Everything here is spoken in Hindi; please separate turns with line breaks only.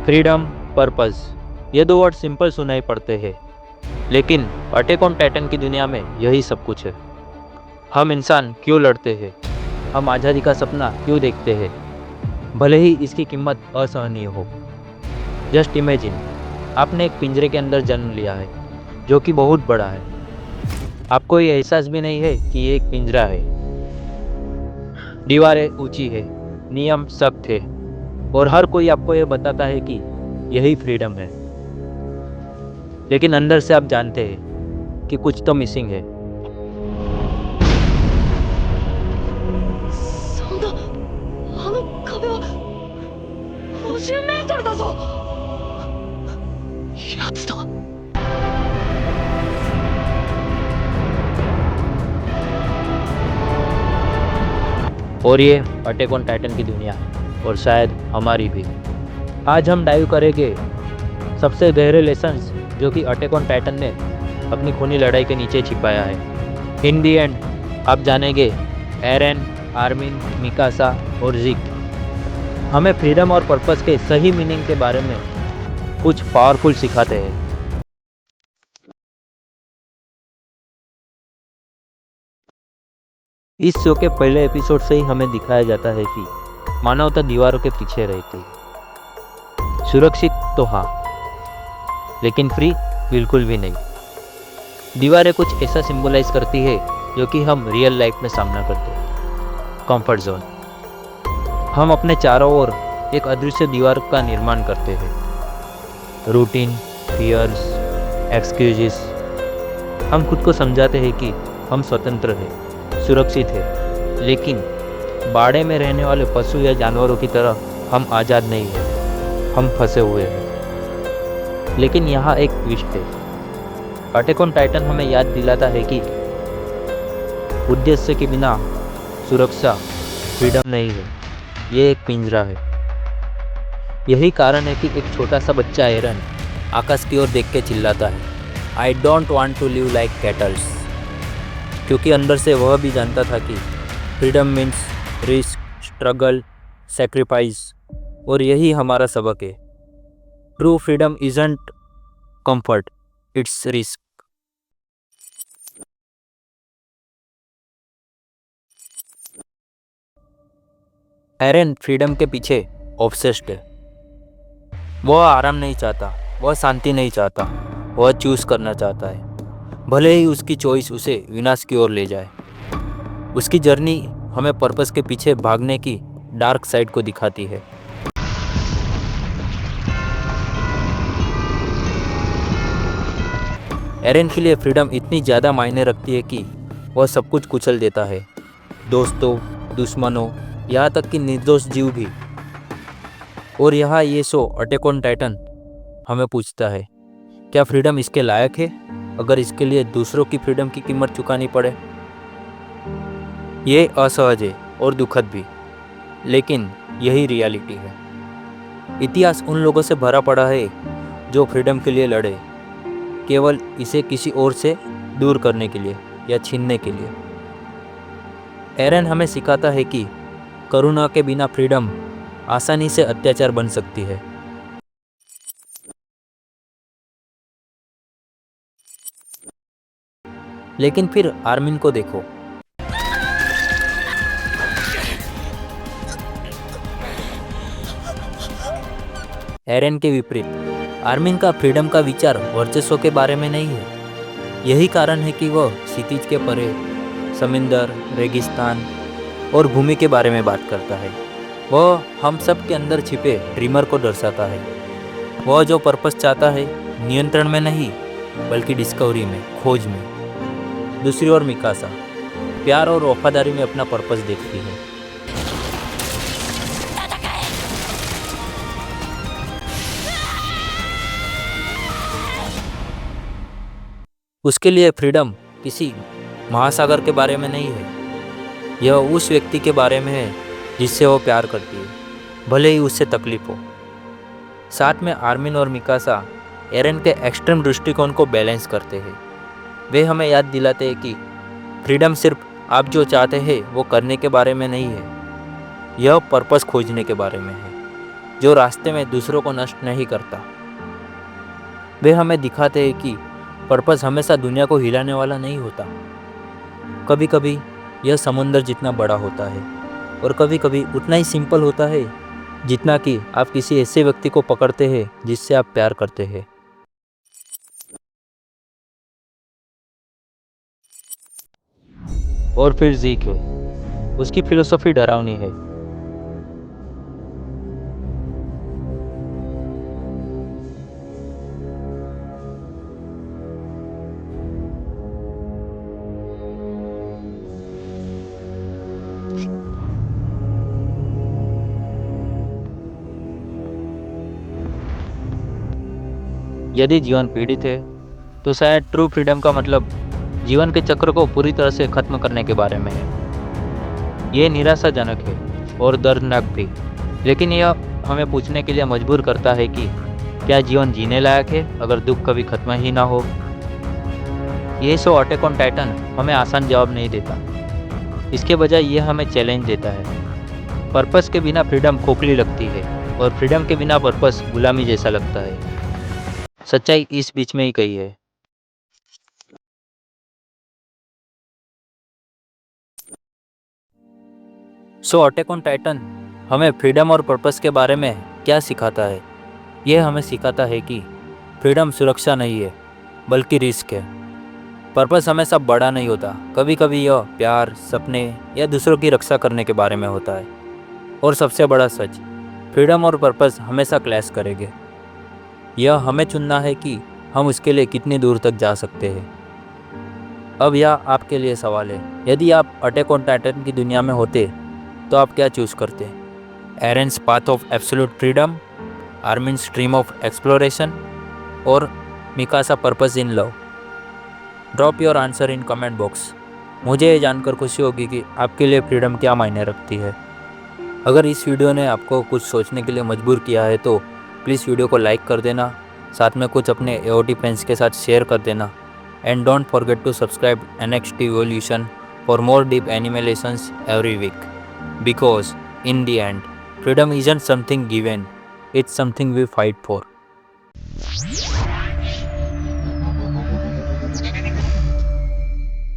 फ्रीडम, पर्पस, ये दो वर्ड सिंपल सुनाई पड़ते हैं, लेकिन अटैक ऑन टाइटन की दुनिया में यही सब कुछ है। हम इंसान क्यों लड़ते हैं? हम आज़ादी का सपना क्यों देखते हैं, भले ही इसकी कीमत असहनीय हो? जस्ट इमेजिन, आपने एक पिंजरे के अंदर जन्म लिया है, जो कि बहुत बड़ा है। आपको ये एहसास भी नहीं है कि ये एक पिंजरा है। दीवारें ऊंची है, नियम सख्त है, और हर कोई आपको ये बताता है कि यही फ्रीडम है। लेकिन अंदर से आप जानते हैं कि कुछ तो मिसिंग है।
そんなあの壁は50メートルだぞ。やつだ。
और ये अटैक ऑन टाइटन की दुनिया है, और शायद हमारी भी। आज हम डाइव करेंगे सबसे गहरे लेसन्स जो कि अटैक ऑन टाइटन ने अपनी खूनी लड़ाई के नीचे छिपाया है। इन दी एंड आप जानेंगे एरन, आर्मिन, मिकासा और जिक हमें फ्रीडम और पर्पस के सही मीनिंग के बारे में कुछ पावरफुल सिखाते हैं। इस शो के पहले एपिसोड से ही हमें दिखाया जाता है कि मानवता दीवारों के पीछे रहती है। सुरक्षित तो हाँ, लेकिन फ्री बिल्कुल भी नहीं। दीवारें कुछ ऐसा सिंबलाइज करती है जो कि हम रियल लाइफ में सामना करते हैं। Comfort zone. हम अपने चारों ओर एक अदृश्य दीवार का निर्माण करते हैं। Routine, fears, excuses. हम खुद को समझाते हैं कि हम स्वतंत्र हैं, सुरक्षित है, लेकिन बाड़े में रहने वाले पशु या जानवरों की तरह हम आज़ाद नहीं हैं, हम फंसे हुए हैं। लेकिन यहाँ एक ट्विस्ट है। अटैक ऑन टाइटन हमें याद दिलाता है कि उद्देश्य के बिना सुरक्षा फ्रीडम नहीं है, ये एक पिंजरा है। यही कारण है कि एक छोटा सा बच्चा एरन आकाश की ओर देख के चिल्लाता है, I don't want to live like cattles, क्योंकि अंदर से वह भी जानता था कि freedom means risk, struggle, sacrifice, और यही हमारा सबक है। True freedom isn't comfort, it's risk. Earn freedom के पीछे ऑब्सेस्ड है। वह आराम नहीं चाहता, वह शांति नहीं चाहता, वह चूज करना चाहता है, भले ही उसकी चॉइस उसे विनाश की ओर ले जाए। उसकी जर्नी हमें पर्पस के पीछे भागने की डार्क साइड को दिखाती है। एरन के लिए फ्रीडम इतनी ज़्यादा मायने रखती है कि वह सब कुछ कुचल देता है, दोस्तों, दुश्मनों, यहाँ तक कि निर्दोष जीव भी। और यहाँ ये शो अटैक ऑन टाइटन हमें पूछता है, क्या फ्रीडम इसके लायक है, अगर इसके लिए दूसरों की फ्रीडम की कीमत चुकानी पड़े? ये असहज है और दुखद भी, लेकिन यही रियलिटी है। इतिहास उन लोगों से भरा पड़ा है जो फ्रीडम के लिए लड़े, केवल इसे किसी और से दूर करने के लिए या छीनने के लिए। एरन हमें सिखाता है कि करुणा के बिना फ्रीडम आसानी से अत्याचार बन सकती है। लेकिन फिर आर्मिन को देखो। एरन के विपरीत आर्मिन का फ्रीडम का विचार वर्चस्व के बारे में नहीं है। यही कारण है कि वह क्षितिज के परे, समुंदर, रेगिस्तान और भूमि के बारे में बात करता है। वह हम सब के अंदर छिपे ड्रीमर को दर्शाता है। वह जो पर्पस चाहता है, नियंत्रण में नहीं बल्कि डिस्कवरी में, खोज में। दूसरी ओर मिकासा प्यार और वफादारी में अपना पर्पस देखती है। उसके लिए फ्रीडम किसी महासागर के बारे में नहीं है, यह उस व्यक्ति के बारे में है जिससे वो प्यार करती है, भले ही उससे तकलीफ हो। साथ में आर्मिन और मिकासा एरन के एक्सट्रीम दृष्टिकोण को बैलेंस करते हैं। वे हमें याद दिलाते हैं कि फ्रीडम सिर्फ आप जो चाहते हैं वो करने के बारे में नहीं है, यह पर्पस खोजने के बारे में है। जो रास्ते में दूसरों को नष्ट नहीं करता। वे हमें दिखाते हैं कि पर्पस हमेशा दुनिया को हिलाने वाला नहीं होता। कभी कभी यह समुंदर जितना बड़ा होता है और कभी कभी उतना ही सिंपल होता है जितना कि आप किसी ऐसे व्यक्ति को पकड़ते हैं जिससे आप प्यार करते हैं। और फिर जीक है, उसकी फिलोसॉफी डरावनी है। यदि जीवन पीड़ित है तो शायद ट्रू फ्रीडम का मतलब जीवन के चक्र को पूरी तरह से खत्म करने के बारे में है। ये निराशाजनक है और दर्दनाक भी, लेकिन यह हमें पूछने के लिए मजबूर करता है कि क्या जीवन जीने लायक है अगर दुख कभी खत्म ही ना हो। ये शो अटैक ऑन टाइटन हमें आसान जवाब नहीं देता, इसके बजाय यह हमें चैलेंज देता है। पर्पस के बिना फ्रीडम खोखली लगती है और फ्रीडम के बिना पर्पस गुलामी जैसा लगता है। सच्चाई इस बीच में ही कही है। सो अटैक ऑन टाइटन हमें फ्रीडम और पर्पस के बारे में क्या सिखाता है? यह हमें सिखाता है कि फ्रीडम सुरक्षा नहीं है बल्कि रिस्क है। पर्पस हमेशा बड़ा नहीं होता, कभी कभी यह प्यार, सपने या दूसरों की रक्षा करने के बारे में होता है। और सबसे बड़ा सच, फ्रीडम और पर्पस हमेशा क्लैश करेंगे। यह हमें चुनना है कि हम उसके लिए कितनी दूर तक जा सकते हैं। अब यह आपके लिए सवाल है, यदि आप अटैक ऑन टाइटन की दुनिया में होते तो आप क्या चूज़ करते? Arenes path of absolute freedom, आर्मिन्स dream of exploration और Mikasa purpose in love? Drop your answer in comment box. मुझे ये जानकर खुशी होगी कि आपके लिए फ्रीडम क्या मायने रखती है। अगर इस वीडियो ने आपको कुछ सोचने के लिए मजबूर किया है तो प्लीज़ वीडियो को लाइक कर देना, साथ में कुछ अपने AOT फ्रेंड्स के साथ शेयर कर देना। And don't forget to subscribe NXT Evolution for more deep anime lessons every week. Because in the end, freedom isn't something given, it's something we fight for.